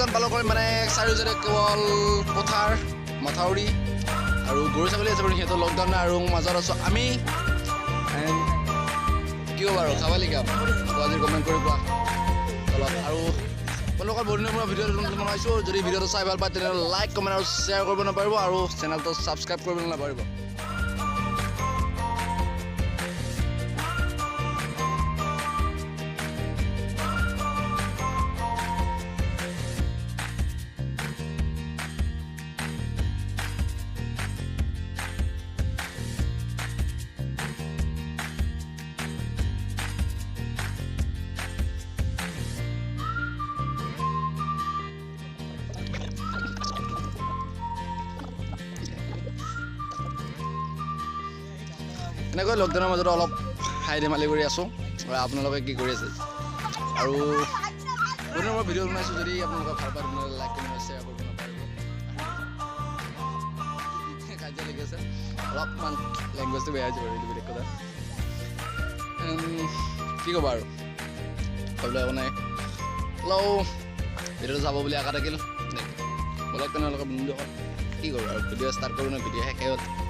lockdown পালন কৰি মানে চাৰিওফালে কেৱল পথাৰ মথাউৰি আৰু গৰু ছাগলী আছে বাৰু সিহঁতৰ লকডাউন আৰু মাজত আছোঁ আমি কি হ'ব বাৰু খাবালি কাম আজি কমেণ্ট কৰি কোৱা অলপ আৰু আপোনালোকৰ বহুদিনৰ পৰা ভিডিঅ'টো বনাইছোঁ যদি ভিডিঅ'টো চাই ভাল পায় তেনেহ'লে লাইক কমেণ্ট আৰু শ্বেয়াৰ কৰিব নাপাৰিব আৰু চেনেলটো ছাবস্ক্ৰাইব কৰিব নাপাৰিব এনেকৈ লকডাউনৰ মাজত অলপ হাই ধেমালি কৰি আছোঁ আপোনালোকে কি কৰি আছে আৰু বহুদিনৰ পৰা ভিডিঅ' বনাইছোঁ যদি আপোনালোকে ভাল পায় তেনেহ'লে লাইক কমেণ্ট শ্বেয়াৰ কৰিব নাপাৰিব কাজিয়া লাগি আছে অলপমান লেংগুৱেজটো বেয়া হৈছে বাৰু এইটো বেলেগ কথা কি ক'বা আৰু ক'বলৈ একো নাই অলপ ভিডিঅ'টো চাব বুলি আশা থাকিল বলক তেনেহ'লে কি কৰোঁ আৰু ভিডিঅ' ষ্টাৰ্ট কৰোঁ নে ভিডিঅ' শেষে হ'ল